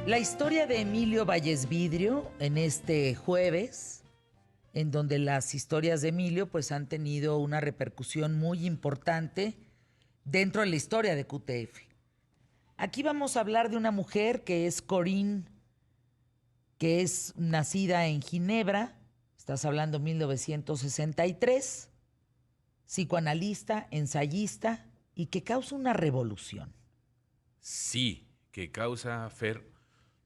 La historia de Emilio Vallesvidrio en este jueves, en donde las historias de Emilio pues han tenido una repercusión muy importante dentro de la historia de QTF. Aquí vamos a hablar de una mujer que es Corinne, que es nacida en Ginebra, estás hablando 1963, psicoanalista, ensayista y que causa una revolución. Sí, que causa, Fer,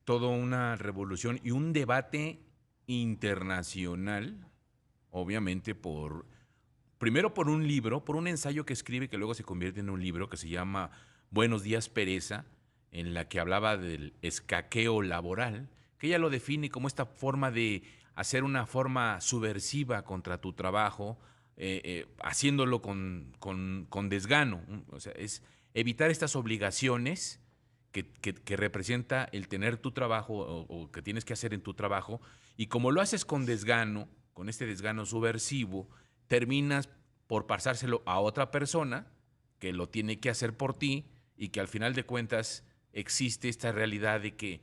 toda una revolución y un debate internacional, obviamente primero por un libro, por un ensayo que escribe que luego se convierte en un libro que se llama Buenos días, Pereza, en la que hablaba del escaqueo laboral, que ella lo define como esta forma de hacer una forma subversiva contra tu trabajo, haciéndolo con desgano. O sea, es evitar estas obligaciones que representa el tener tu trabajo o que tienes que hacer en tu trabajo, y como lo haces con desgano, con este desgano subversivo, terminas por pasárselo a otra persona que lo tiene que hacer por ti y que al final de cuentas existe esta realidad de que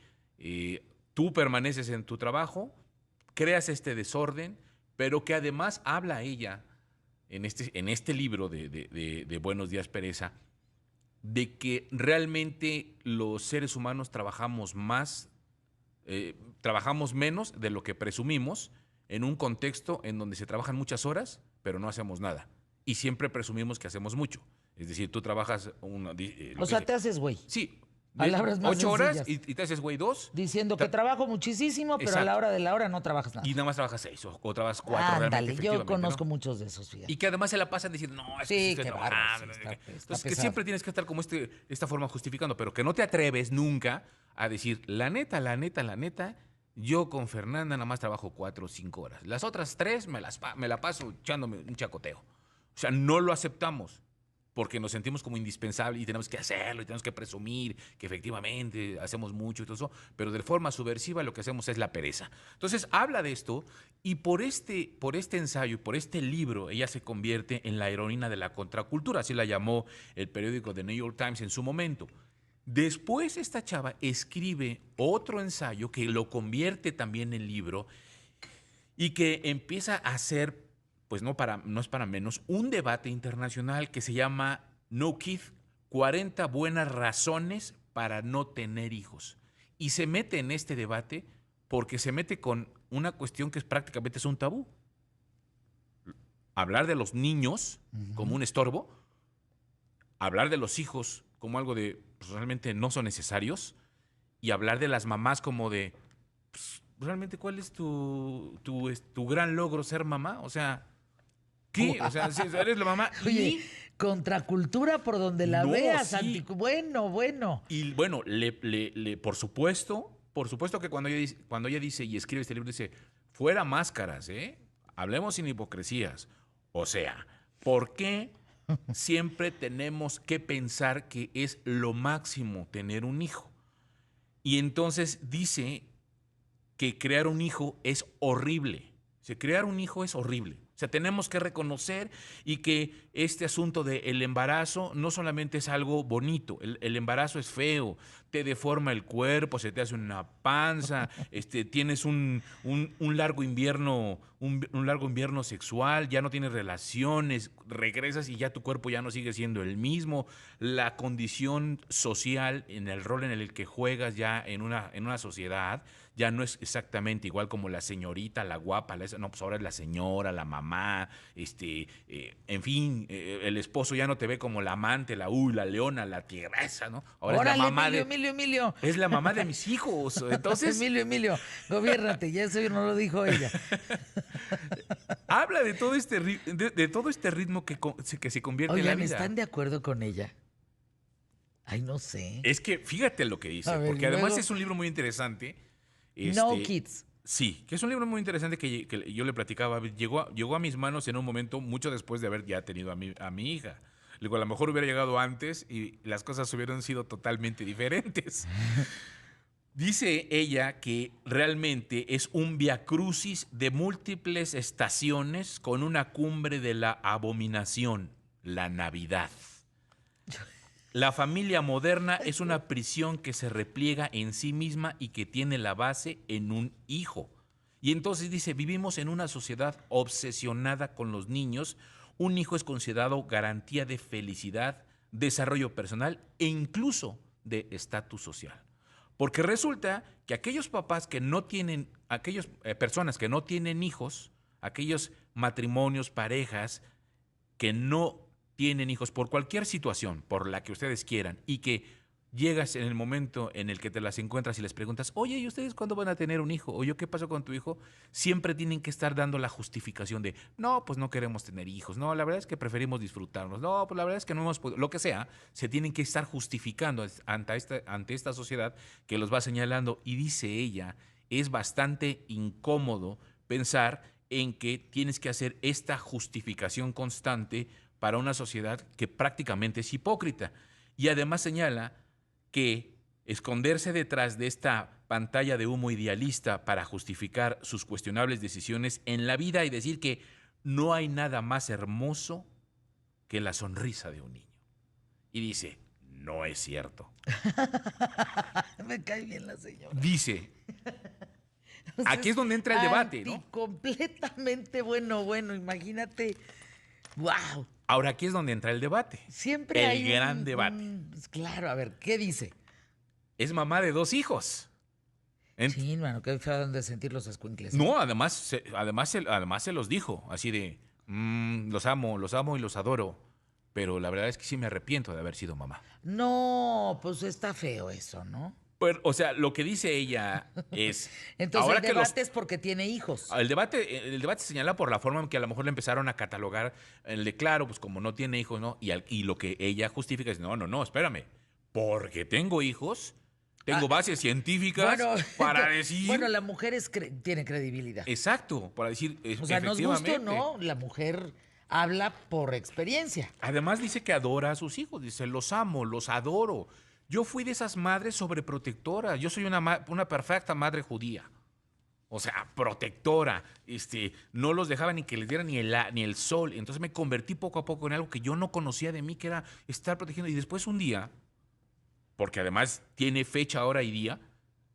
tú permaneces en tu trabajo, creas este desorden, pero que además habla ella en este libro de Buenos días, Pereza, de que realmente los seres humanos trabajamos menos de lo que presumimos en un contexto en donde se trabajan muchas horas, pero no hacemos nada. Y siempre presumimos que hacemos mucho. Es decir, tú trabajas O sea, te haces güey. Sí, Palabras más 8 horas sencillas. y te haces güey 2. Diciendo que trabajo muchísimo, pero a la Exacto. hora de la hora no trabajas nada. Y nada más trabajas 6 o trabajas 4 realmente, Ándale, yo efectivamente, conozco ¿no? muchos de esos, fíjate. Y que además se la pasan diciendo, no, es que sí Sí, estoy qué bárbaro, trabajando. sí, está Entonces, que pesado. siempre tienes que estar como esta forma justificando, pero que no te atreves nunca a decir, la neta, yo con Fernanda nada más trabajo 4 o 5 horas. Las otras 3 me la paso echándome un chacoteo. O sea, no lo aceptamos porque nos sentimos como indispensables y tenemos que hacerlo y tenemos que presumir que efectivamente hacemos mucho y todo eso, pero de forma subversiva lo que hacemos es la pereza. Entonces habla de esto y por este ensayo y por este libro ella se convierte en la heroína de la contracultura, así la llamó el periódico The New York Times en su momento. Después esta chava escribe otro ensayo que lo convierte también en libro y que empieza a hacer, pues no es para menos, un debate internacional que se llama No Kid, 40 buenas razones para no tener hijos. Y se mete en este debate porque se mete con una cuestión que prácticamente es un tabú. Hablar de los niños como un estorbo, hablar de los hijos como algo de pues, realmente no son necesarios, y hablar de las mamás como de pues, realmente cuál es tu gran logro ser mamá. O sea, ¿qué? O sea, si eres la mamá y... Oye, contracultura por donde la No, veas, sí. bueno. Y bueno, por supuesto que cuando ella dice y escribe este libro, dice, fuera máscaras, ¿eh? Hablemos sin hipocresías. O sea, ¿por qué siempre tenemos que pensar que es lo máximo tener un hijo? Y entonces dice que crear un hijo es horrible. O sea, crear un hijo es horrible. O sea, tenemos que reconocer y que este asunto del embarazo no solamente es algo bonito, el embarazo es feo, te deforma el cuerpo, se te hace una panza, tienes un largo invierno, un largo invierno sexual, ya no tienes relaciones, regresas y ya tu cuerpo ya no sigue siendo el mismo, la condición social en el rol en el que juegas ya en una sociedad ya no es exactamente igual como la señorita, la guapa, no, pues ahora es la señora, la mamá, en fin, el esposo ya no te ve como la amante, la leona, la tigresa, ¿no? Ahora Órale, es la mamá Emilio. es la mamá de mis hijos. Entonces, Emilio, gobiérnate, ya eso no lo dijo ella. habla de todo de todo este ritmo que se convierte en la Oigan, vida. ¿están de acuerdo con ella? Ay, no sé. Es que fíjate lo que A dice, ver, porque y además luego, es un libro muy interesante. No Kids. Sí, que es un libro muy interesante que yo le platicaba. Llegó a mis manos en un momento mucho después de haber ya tenido a mi hija. Digo, a lo mejor hubiera llegado antes y las cosas hubieran sido totalmente diferentes. Dice ella que realmente es un viacrucis de múltiples estaciones con una cumbre de la abominación, la Navidad. La familia moderna es una prisión que se repliega en sí misma y que tiene la base en un hijo. Y entonces dice, vivimos en una sociedad obsesionada con los niños. Un hijo es considerado garantía de felicidad, desarrollo personal e incluso de estatus social. Porque resulta que aquellos papás que no tienen, aquellas personas que no tienen hijos, aquellos matrimonios, parejas que no tienen hijos por cualquier situación, por la que ustedes quieran, y que llegas en el momento en el que te las encuentras y les preguntas, oye, ¿y ustedes cuándo van a tener un hijo? O yo, ¿qué pasó con tu hijo? Siempre tienen que estar dando la justificación de, no, pues no queremos tener hijos, no, la verdad es que preferimos disfrutarnos, no, pues la verdad es que no hemos podido, lo que sea, se tienen que estar justificando ante esta sociedad que los va señalando. Y dice ella, es bastante incómodo pensar en que tienes que hacer esta justificación constante para una sociedad que prácticamente es hipócrita. Y además señala que esconderse detrás de esta pantalla de humo idealista para justificar sus cuestionables decisiones en la vida y decir que no hay nada más hermoso que la sonrisa de un niño. Y dice, no es cierto. Me cae bien la señora. Dice, O sea, aquí es donde entra el debate, ¿no? Completamente bueno, imagínate. ¡Wow! Ahora aquí es donde entra el debate. Siempre el hay gran debate. Claro, a ver, ¿qué dice? Es mamá de 2 hijos. Sí, mano, qué feo de sentir los escuincles. No, además se los dijo, así de, los amo y los adoro, pero la verdad es que sí me arrepiento de haber sido mamá. No, pues está feo eso, ¿no? Pero, o sea, lo que dice ella es... Entonces ahora el que debate es porque tiene hijos. el debate señala por la forma en que a lo mejor le empezaron a catalogar el de claro, pues como no tiene hijos, ¿no? Y lo que ella justifica es, no, espérame, porque tengo hijos, tengo bases científicas para decir... Bueno, la mujer tiene credibilidad. Exacto, para decir, O sea, nos gusta o efectivamente. no, la mujer habla por experiencia. Además dice que adora a sus hijos, dice, los amo, los adoro. Yo fui de esas madres sobreprotectoras, yo soy una perfecta madre judía. O sea, protectora, no los dejaba ni que les diera ni el sol. Entonces me convertí poco a poco en algo que yo no conocía de mí, que era estar protegiendo. Y después un día, porque además tiene fecha, hora y día,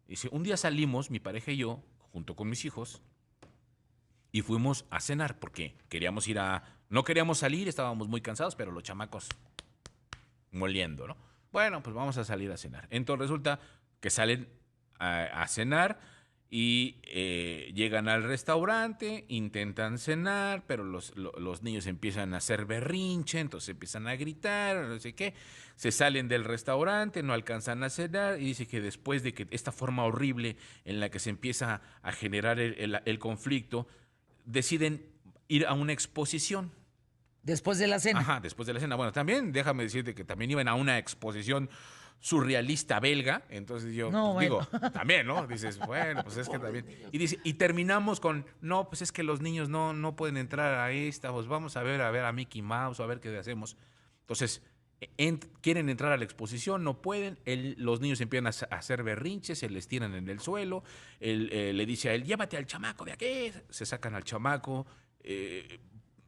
dice, un día salimos, mi pareja y yo, junto con mis hijos, y fuimos a cenar, porque no queríamos salir, estábamos muy cansados, pero los chamacos moliendo, ¿no? Bueno, pues vamos a salir a cenar. Entonces resulta que salen a cenar y llegan al restaurante, intentan cenar, pero los niños empiezan a hacer berrinche, entonces empiezan a gritar, no sé qué. Se salen del restaurante, no alcanzan a cenar y dice que después de que esta forma horrible en la que se empieza a generar el conflicto, deciden ir a una exposición. Después de la cena. Ajá, después de la cena. Bueno, también déjame decirte que también iban a una exposición surrealista belga, entonces yo digo, también, ¿no? Dices, bueno, pues es que también. Y dice, y terminamos con, no, pues es que los niños no pueden entrar a esta, pues vamos a ver a Mickey Mouse, a ver qué hacemos. Entonces, quieren entrar a la exposición, no pueden, los niños empiezan a hacer berrinches, se les tiran en el suelo, él le dice a él, llévate al chamaco de aquí, se sacan al chamaco,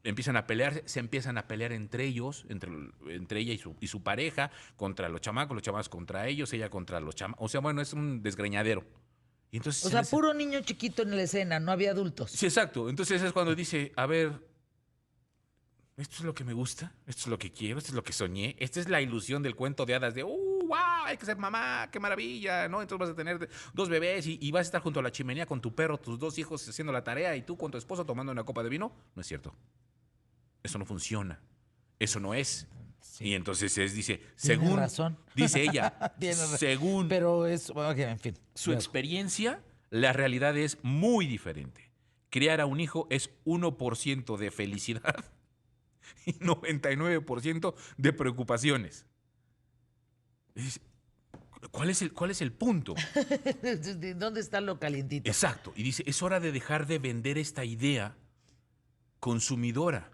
empiezan a pelear, se empiezan a pelear entre ellos, entre ella y su pareja, contra los chamacos contra ellos, ella contra los chamacos. O sea, bueno, es un desgreñadero. Y entonces, o sea, puro niño chiquito en la escena, no había adultos. Sí, exacto. Entonces es cuando dice, a ver, esto es lo que me gusta, esto es lo que quiero, esto es lo que soñé, esta es la ilusión del cuento de hadas de, wow, hay que ser mamá, qué maravilla, ¿no? Entonces vas a tener 2 bebés y vas a estar junto a la chimenea con tu perro, tus 2 hijos haciendo la tarea y tú con tu esposo tomando una copa de vino. No es cierto. Eso no funciona. Eso no es. Sí. Y entonces dice, según... Tiene razón. Dice ella, según... Pero es... Okay, en fin. Su experiencia, la realidad es muy diferente. Criar a un hijo es 1% de felicidad y 99% de preocupaciones. ¿Cuál es el punto? ¿Dónde está lo calientito? Exacto. Y dice, es hora de dejar de vender esta idea consumidora.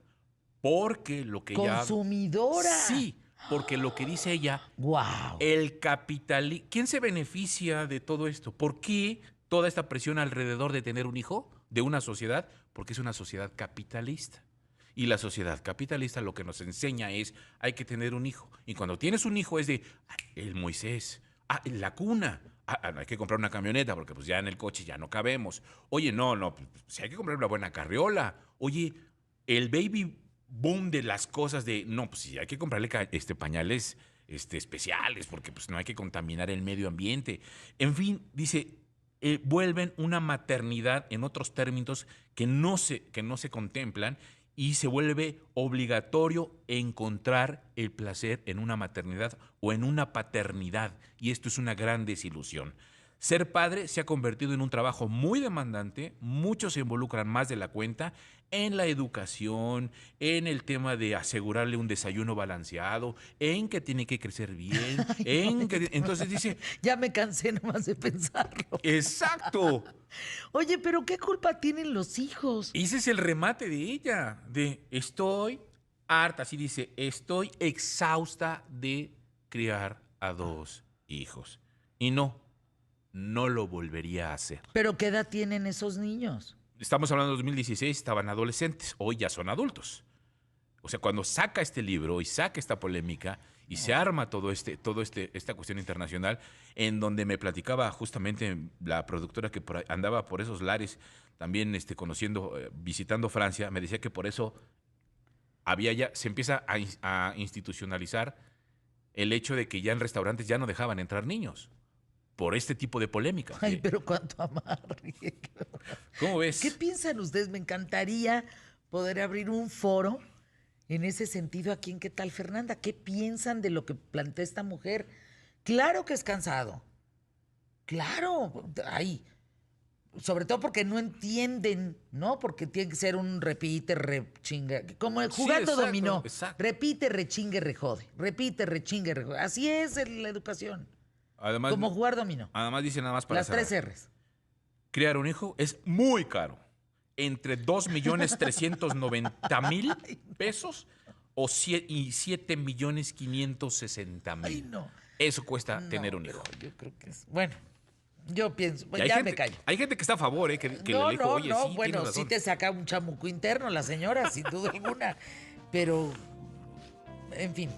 Porque lo que ella... ¿Consumidora? Sí, porque lo que dice ella... ¡Wow! El capitalismo... ¿Quién se beneficia de todo esto? ¿Por qué toda esta presión alrededor de tener un hijo de una sociedad? Porque es una sociedad capitalista. Y la sociedad capitalista lo que nos enseña es, hay que tener un hijo. Y cuando tienes un hijo es de, el Moisés, la cuna. Hay que comprar una camioneta porque pues ya en el coche ya no cabemos. Oye, no, pues, si hay que comprar una buena carriola. Oye, el baby boom de las cosas de, no, pues sí, hay que comprarle pañales especiales porque pues no hay que contaminar el medio ambiente. En fin, dice, vuelven una maternidad en otros términos que no se contemplan y se vuelve obligatorio encontrar el placer en una maternidad o en una paternidad. Y esto es una gran desilusión. Ser padre se ha convertido en un trabajo muy demandante, muchos se involucran más de la cuenta en la educación, en el tema de asegurarle un desayuno balanceado, en que tiene que crecer bien, entonces dice, ya me cansé nomás de pensarlo. exacto. Oye, pero ¿qué culpa tienen los hijos? Ese es el remate de ella, de estoy harta, así dice, estoy exhausta de criar a 2 hijos. Y no lo volvería a hacer. ¿Pero qué edad tienen esos niños? Estamos hablando de 2016, estaban adolescentes, hoy ya son adultos. O sea, cuando saca este libro y saca esta polémica y se arma esta cuestión internacional, en donde me platicaba justamente la productora que andaba por esos lares, también visitando Francia, me decía que por eso se empieza a institucionalizar el hecho de que ya en restaurantes ya no dejaban entrar niños. Por este tipo de polémica. Ay, pero cuánto amarre. ¿Cómo ves? ¿Qué piensan ustedes? Me encantaría poder abrir un foro en ese sentido aquí en ¿Qué tal, Fernanda? ¿Qué piensan de lo que plantea esta mujer? Claro que es cansado. Claro. Ay, sobre todo porque no entienden, ¿no? Porque tiene que ser un repite, rechinga. Como jugando dominó. Exacto. Repite, rechingue, rejode. Repite, rechingue, rejode. Así es la educación. Además, como jugar dominó. Además dice nada más para las 3 R's. Criar un hijo es muy caro. Entre 2.390.000 pesos y 7.560.000. Ay, no. Eso cuesta tener un hijo. Yo creo que es. Bueno, yo pienso. Me callo. Hay gente que está a favor, que no, le dijo, oye, no, sí, bueno, sí te saca un chamuco interno la señora, sin duda alguna. Pero, en fin.